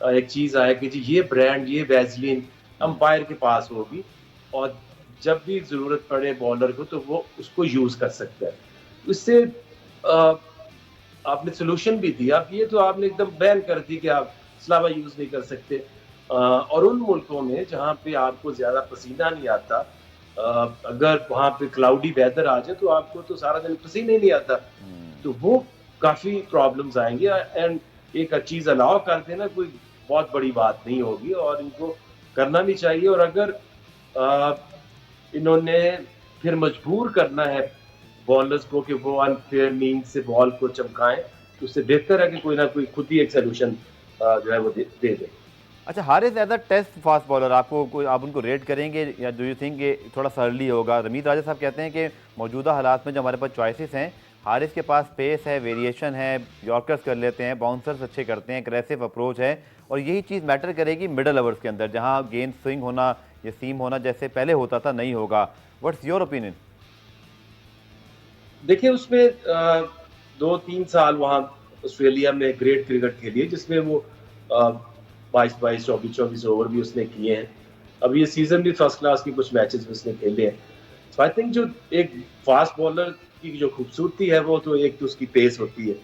एक चीज आए कि जी ये ब्रांड, ये वैसलीन अंपायर के पास होगी और जब भी जरूरत पड़े बॉलर को तो वो उसको यूज कर सकता है, उससे आपने सोल्यूशन भी दिया। अब ये तो आपने एकदम बैन कर दी कि आप सलावा यूज नहीं कर सकते। और उन मुल्कों में जहाँ पे आपको ज्यादा पसीना नहीं आता, अगर वहाँ पे क्लाउडी वेदर आ जाए तो आपको तो सारा दिन पसीना ही नहीं आता, तो वो काफी प्रॉब्लम्स आएंगे। एंड एक चीज अलाउ कर देना कोई बहुत बड़ी बात नहीं होगी और इनको करना भी चाहिए। और अगर इन्होंने फिर मजबूर करना है बॉलर्स को कि वो अनफेयर मीन से बॉल को चमकाएं, तो उससे बेहतर है कि कोई ना कोई खुद ही एक सोल्यूशन जो है वो दे दे। अच्छा, Haris as a test fast bowler आपको कोई, आप उनको रेट करेंगे या डू यू थिंक ये थोड़ा सा अर्ली होगा? रमीज राजा साहब कहते हैं कि मौजूदा हालात में जो हमारे पास चॉइसेस हैं, हारिस के पास पेस है, वेरिएशन है, यॉर्कर्स कर लेते हैं, बाउंसर्स अच्छे करते हैं, एग्रेसिव अप्रोच है, और यही चीज़ मैटर करेगी मिडल ओवर्स के अंदर जहाँ गेंद स्विंग होना या सीम होना जैसे पहले होता था नहीं होगा। What's your opinion? देखिए, उसमें 2-3 साल वहाँ ऑस्ट्रेलिया में ग्रेट क्रिकेट खेली है जिसमें वो 22-22, 24-24 ओवर भी उसने किए हैं। अब ये सीजन भी फर्स्ट क्लास की कुछ मैचेस में उसने खेले हैं। सो आई थिंक जो एक फास्ट बॉलर की जो खूबसूरती है वो तो एक तो उसकी पेस होती है,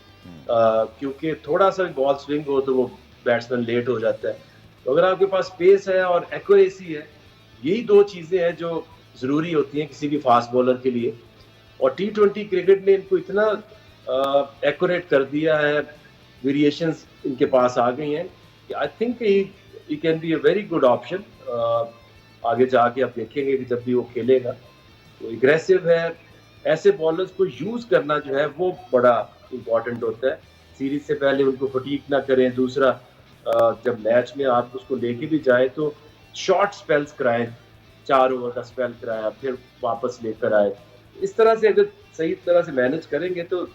क्योंकि थोड़ा सा बॉल स्विंग हो तो वो बैट्समैन लेट हो जाता है। तो अगर आपके पास पेस है और एक्यूरेसी है, यही दो चीजें हैं जो जरूरी होती हैं किसी भी फास्ट बॉलर के लिए। और T20 क्रिकेट ने इनको इतना एक्यूरेट कर दिया है, वेरिएशंस इनके पास आ गई हैं। I think he can be a very good option. आगे जाके आप देखेंगे कि जब भी वो खेलेगा तो एग्रेसिव है। ऐसे बॉलर्स को यूज करना जो है वो बड़ा इम्पोर्टेंट होता है। सीरीज से पहले उनको फटीक ना करें। दूसरा, जब मैच में आप उसको लेके भी जाए तो शॉर्ट स्पेल्स कराएं, 4 ओवर का स्पेल कराया फिर वापस लेकर आए। इस तरह से अगर सही तरह से मैनेज करेंगे तो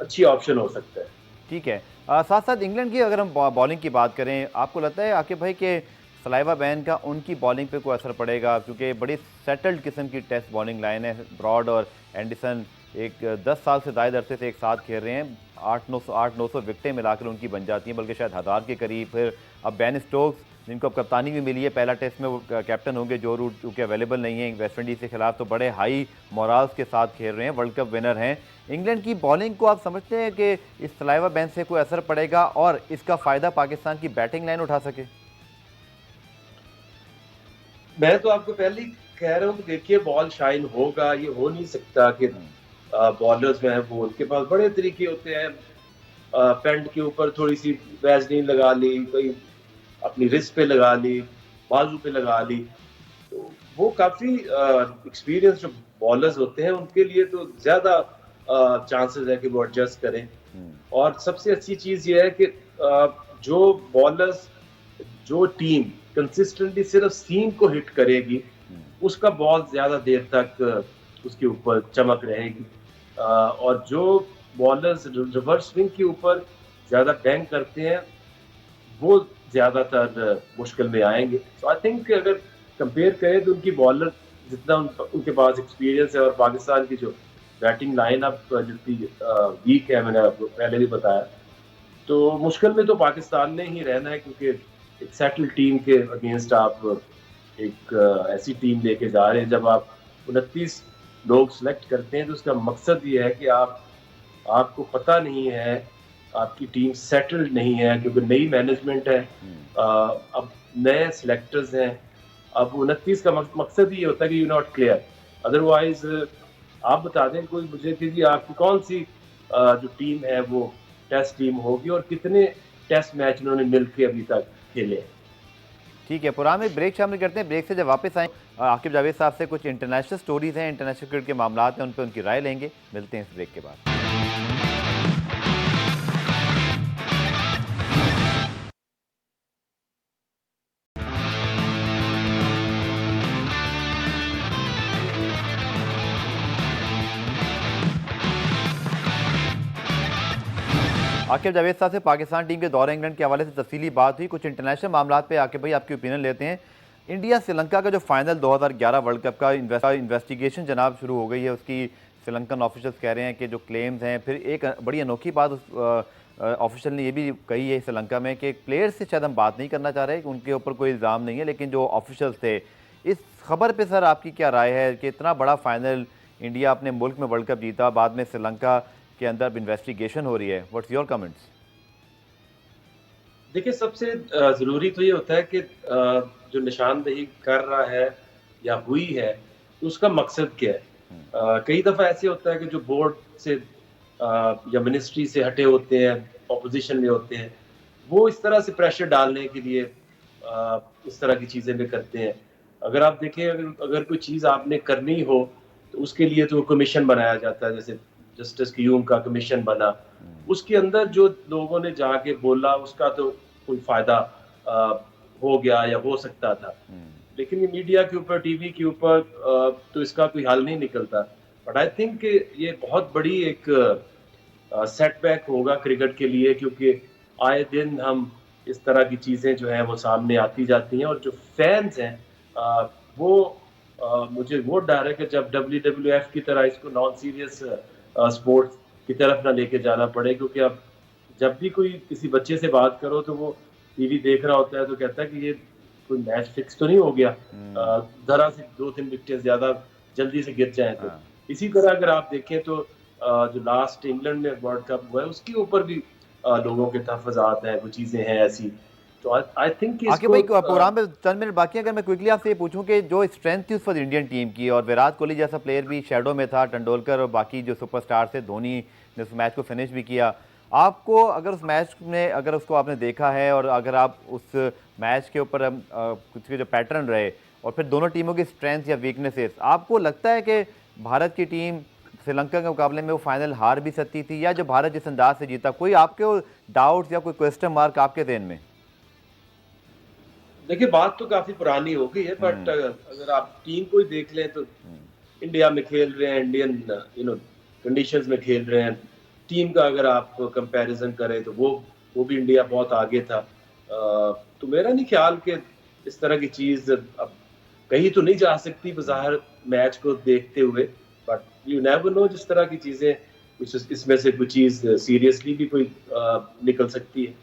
अच्छी ऑप्शन हो सकता है। ठीक है। साथ साथ इंग्लैंड की अगर हम बॉलिंग की बात करें, आपको लगता है आकिब भाई कि सलाइवा बैन का उनकी बॉलिंग पे कोई असर पड़ेगा? क्योंकि बड़ी सेटल्ड किस्म की टेस्ट बॉलिंग लाइन है। ब्रॉड और एंडरसन एक 10 साल से ज़ायद अरसे से एक साथ खेल रहे हैं। 800-900 विकटें मिलाकर उनकी बन जाती हैं, बल्कि शायद 1000 के करीब। फिर अब बेन स्टोक्स, जिनको अब कप्तानी भी मिली है, पहला टेस्ट में वो कैप्टन होंगे। जो रूट चूँकि अवेलेबल नहीं है वेस्ट इंडीज़ के खिलाफ, तो बड़े हाई मोराल्स के साथ खेल रहे हैं, वर्ल्ड कप विनर हैं। इंग्लैंड की बॉलिंग को आप समझते हैं कि इस सलाइवा बैन से कोई असर पड़ेगा और इसका फ़ायदा पाकिस्तान की बैटिंग लाइन उठा सके? मैं तो आपको पहले ही कह रहा हूँ कि देखिए बॉल शाइन होगा। ये हो नहीं सकता कि बॉलर्स जो हैं वो उनके पास बड़े तरीके होते हैं। पेंट के ऊपर थोड़ी सी वैसलीन लगा ली, कोई अपनी रिस्ट पे लगा ली, बाजू पे लगा ली। तो वो काफी एक्सपीरियंस जो बॉलर्स होते हैं उनके लिए तो ज्यादा चांसेस है कि वो एडजस्ट करें। और सबसे अच्छी चीज ये है कि जो बॉलर्स, जो टीम कंसिस्टेंटली सिर्फ सीम को हिट करेगी उसका बॉल ज्यादा देर तक उसके ऊपर चमक रहेगी। और जो बॉलर्स रिवर्स स्विंग के ऊपर ज्यादा बैंग करते हैं वो ज्यादातर मुश्किल में आएंगे। तो आई थिंक अगर कंपेयर करें तो उनकी बॉलर जितना उनके पास एक्सपीरियंस है और पाकिस्तान की जो बैटिंग लाइन अप जितनी वीक है, मैंने आपको पहले भी बताया, तो मुश्किल में तो पाकिस्तान ने ही रहना है। क्योंकि एक सेटल टीम के अगेंस्ट आप एक ऐसी टीम लेके जा रहे हैं। जब आप 29 लोग सेलेक्ट करते हैं तो उसका मकसद ये है कि आपको पता नहीं है, आपकी टीम सेटल्ड नहीं है, क्योंकि नई मैनेजमेंट है, अब नए सिलेक्टर्स हैं। अब 29 का मकसद ही होता है कि यू नॉट क्लियर। अदरवाइज आप बता दें कोई मुझे कि जी आपकी कौन सी जो टीम है वो टेस्ट टीम होगी और कितने टेस्ट मैच उन्होंने मिलकर अभी तक खेले। ठीक है, पुरान में ब्रेक शामिल करते हैं। ब्रेक से जब वापस आए, आकिब जावेद साहब से कुछ इंटरनेशनल स्टोरीज हैं, इंटरनेशनल क्रिकेट के मामला हैं, उन पर उनकी राय लेंगे। मिलते हैं इस ब्रेक के बाद। आकिब जावेद साहब से पाकिस्तान टीम के दौरे इंग्लैंड के हवाले से तफसीली बात हुई। कुछ इंटरनेशनल मामला पे आकिब भाई आपकी ओपिनियन लेते हैं। इंडिया श्रीलंका का जो फाइनल 2011 वर्ल्ड कप का इन्वेस्टिगेशन जनाब शुरू हो गई है, उसकी श्रीलंकन ऑफिशियल्स कह रहे हैं कि जो क्लेम्स हैं, फिर एक बड़ी अनोखी बात उस ऑफिशियल ने ये भी कही है श्रीलंका में कि प्लेयर्स से शायद हम बात नहीं करना चाह रहे कि उनके ऊपर कोई इल्ज़ाम नहीं है, लेकिन जो ऑफिशियल्स थे, इस खबर पर सर आपकी क्या राय है कि इतना बड़ा फाइनल इंडिया अपने मुल्क में वर्ल्ड कप जीता, बाद में श्रीलंका के अंदर इन्वेस्टिगेशन हो रही है। What's your comments? देखिए सबसे जरूरी तो ये होता है कि जो निशानदेही कर रहा है या हुई है तो उसका मकसद क्या है। कई दफा ऐसे होता है कि जो बोर्ड से या मिनिस्ट्री से हटे होते हैं, ऑपोजिशन में होते हैं, वो इस तरह से प्रेशर डालने के लिए इस तरह की चीजें भी करते हैं। अगर आप देखें, अगर कोई चीज आपने करनी हो तो उसके लिए तो कमीशन बनाया जाता है। जैसे जस्टिस क्यूम का कमीशन बना, उसके अंदर जो लोगों ने जाके बोला उसका तो कोई फायदा हो गया या हो सकता था, लेकिन ये मीडिया के ऊपर, टीवी के ऊपर तो इसका कोई हल नहीं निकलता। बट आई थिंक ये बहुत बड़ी एक सेटबैक होगा क्रिकेट के लिए, क्योंकि आए दिन हम इस तरह की चीजें जो है वो सामने आती जाती हैं। और जो फैंस हैं वो मुझे वो डर है कि जब WWF की तरह इसको नॉन सीरियस स्पोर्ट्स की तरफ ना लेके जाना पड़े। क्योंकि अब जब भी कोई किसी बच्चे से बात करो तो वो टीवी देख रहा होता है तो कहता है कि ये कोई मैच फिक्स तो नहीं हो गया, जरा से 2-3 विकेट ज्यादा जल्दी से गिर जाए तो। इसी तरह अगर आप देखें तो जो लास्ट इंग्लैंड में वर्ल्ड कप हुआ है उसके ऊपर भी लोगों के तहफ़्फ़ुज़ात हैं, वो चीजें हैं ऐसी। तो आई थिंक आकिब भाई प्रोग्राम में चंद मिनट बाकी, अगर मैं क्विकली आपसे ये पूछूं कि जो स्ट्रेंथ थी उस वक्त इंडियन टीम की, और विराट कोहली जैसा प्लेयर भी शैडो में था, तेंदुलकर और बाकी जो सुपरस्टार थे, धोनी ने उस मैच को फिनिश भी किया। आपको अगर उस मैच में अगर उसको आपने देखा है और अगर आप उस मैच के ऊपर कुछ के जो पैटर्न रहे और फिर दोनों टीमों की स्ट्रेंथ या वीकनेसेस, आपको लगता है कि भारत की टीम श्रीलंका के मुकाबले में वो फाइनल हार भी सकती थी, या जो भारत जिस अंदाज से जीता, कोई आपके डाउट्स या कोई क्वेश्चन मार्क आपके ज़हन में? देखिए, बात तो काफी पुरानी हो गई है, बट अगर आप टीम को ही देख लें तो इंडिया में खेल रहे हैं, इंडियन कंडीशंस में खेल रहे हैं। टीम का अगर आप कंपैरिजन करें तो वो भी इंडिया बहुत आगे था। तो मेरा नहीं ख्याल कि इस तरह की चीज अब कहीं तो नहीं जा सकती बाहर मैच को देखते हुए, बट यू नेवर नो, जिस तरह की चीजें कुछ इसमें से कोई चीज सीरियसली भी कोई निकल सकती है।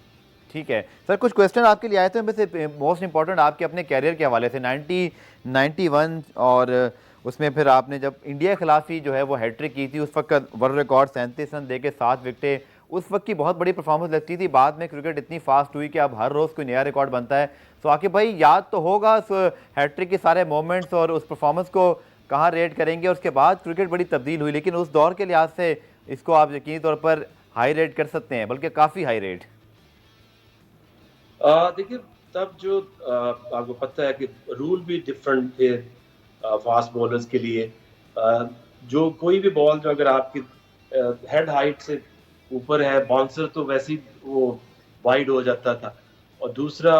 ठीक है सर, कुछ क्वेश्चन आपके लिए आए थे, वैसे मोस्ट इंपॉर्टेंट आपके अपने कैरियर के हवाले से 91 और उसमें फिर आपने जब इंडिया के खिलाफ ही जो है वो हैट्रिक की थी, उस वक्त वर्ल्ड रिकॉर्ड 37 रन देके 7 विकेटें, उस वक्त की बहुत बड़ी परफॉर्मेंस लगती थी। बाद में क्रिकेट इतनी फास्ट हुई कि अब हर रोज़ कोई नया रिकॉर्ड बनता है। तो आकिब भाई, याद तो होगा उस हैट्रिक के सारे मोमेंट्स और उस परफॉर्मेंस को कहाँ रेट करेंगे? उसके बाद क्रिकेट बड़ी तब्दील हुई, लेकिन उस दौर के लिहाज से इसको आप यकीनी तौर पर हाई रेट कर सकते हैं, बल्कि काफ़ी हाई रेट। देखिए, तब जो आपको पता है कि रूल भी डिफरेंट थे फास्ट बॉलर्स के लिए। जो कोई भी बॉल जो अगर आपकी हेड हाइट से ऊपर है, बाउंसर तो वैसे ही वो वाइड हो जाता था। और दूसरा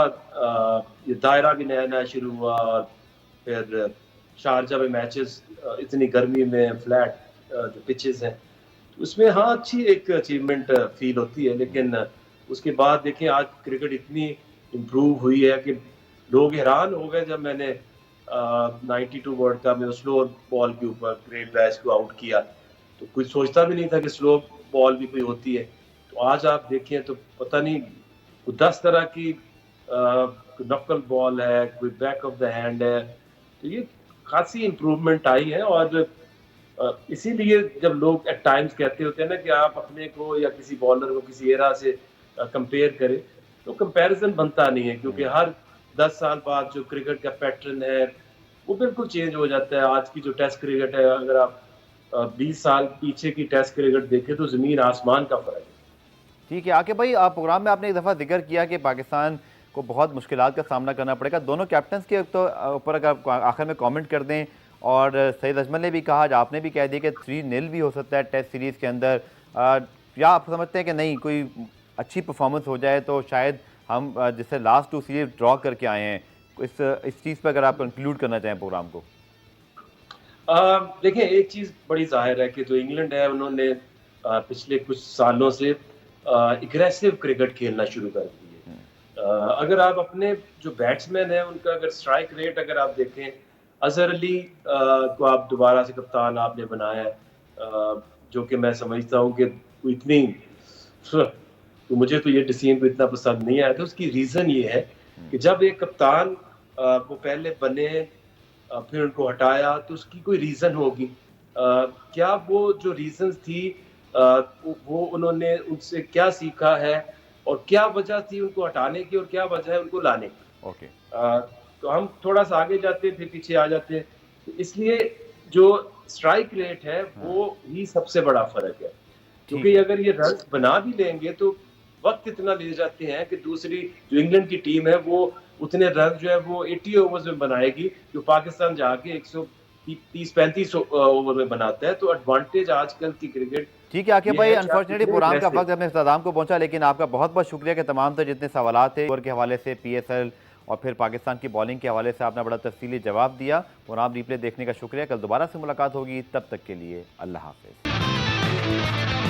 ये दायरा भी नया नया शुरू हुआ, और फिर शारजा में मैचेस इतनी गर्मी में फ्लैट जो पिचेस हैं, उसमें हाँ अच्छी एक अचीवमेंट फील होती है। लेकिन उसके बाद देखिए, आज क्रिकेट इतनी इम्प्रूव हुई है कि लोग हैरान हो गए जब मैंने 92 वर्ल्ड कप में स्लो बॉल के ऊपर ग्रेट बैच को आउट किया। तो कोई सोचता भी नहीं था कि स्लो बॉल भी कोई होती है। तो आज आप देखें तो पता नहीं 10 तरह की नकल बॉल है, कोई बैक ऑफ द हैंड है। तो ये खासी इम्प्रूवमेंट आई है। और इसीलिए जब लोग एट टाइम्स कहते होते हैं ना कि आप अपने को या किसी बॉलर को किसी एरा से कंपेयर करें, तो कंपैरिजन बनता नहीं है, क्योंकि हर 10 साल बाद जो क्रिकेट का पैटर्न है वो बिल्कुल चेंज हो जाता है। आज की जो टेस्ट क्रिकेट है, अगर आप 20 साल पीछे की टेस्ट क्रिकेट देखें तो जमीन आसमान का फर्क है। ठीक है आकिब भाई, आप प्रोग्राम में आपने एक दफ़ा जिक्र किया कि पाकिस्तान को बहुत मुश्किलात का सामना करना पड़ेगा। दोनों कैप्टन्स के तो ऊपर अगर आखिर में कमेंट कर दें, और सईद अजमल ने भी कहा, आज आपने भी कह दिया कि 3-0 भी हो सकता है टेस्ट सीरीज़ के अंदर। क्या आप समझते हैं कि नहीं, कोई अच्छी परफॉर्मेंस हो जाए तो शायद हम जिससे लास्ट 2 सीरीज ड्रॉ करके आए हैं, इस चीज़ पर अगर आप कंक्लूड करना चाहें प्रोग्राम को? देखिए, एक चीज़ बड़ी जाहिर है कि जो इंग्लैंड है उन्होंने पिछले कुछ सालों से एग्रेसिव क्रिकेट खेलना शुरू कर दी है। अगर आप अपने जो बैट्समैन है उनका अगर स्ट्राइक रेट अगर आप देखें, अजहर अली को आप दोबारा से कप्तान आपने बनाया है, जो कि मैं समझता हूँ कि इतनी तो मुझे तो ये डिसीजन को इतना पसंद नहीं आया था। उसकी रीज़न ये है कि जब एक कप्तान वो पहले बने, फिर उनको हटाया, तो उसकी कोई रीज़न होगी। क्या वो जो रीज़न्स थी वो उन्होंने उनसे क्या सीखा है, और क्या वजह थी उनको हटाने की, और क्या वजह है उनको लाने की? ओके। तो हम थोड़ा सा आगे जाते फिर पीछे आ जाते हैं। तो इसलिए जो स्ट्राइक रेट है वो ही सबसे बड़ा फर्क है, क्योंकि अगर ये रन बना भी लेंगे तो वक्त इतना ले जाते हैं कि दूसरी जो इंग्लैंड की टीम है वो उतने रन जो है वो 80 ओवर्स में बनाएगी, जो पाकिस्तान जाके 130-35 ओवर में बनाता है। तो एडवांटेज आजकल की क्रिकेट। ठीक है आकिब भाई, अनफॉर्चुनेटली प्रोग्राम का वक्त अपने इख्तिताम को पहुंचा, लेकिन आपका बहुत बहुत शुक्रिया कि तमाम तो जितने सवाल थे ओवर के हवाले से, PSL और फिर पाकिस्तान की बॉलिंग के हवाले से आपने बड़ा तफसीली जवाब दिया। प्रोग्राम रिप्ले देखने का शुक्रिया। कल दोबारा से मुलाकात होगी, तब तक के लिए अल्लाह हाफिज़।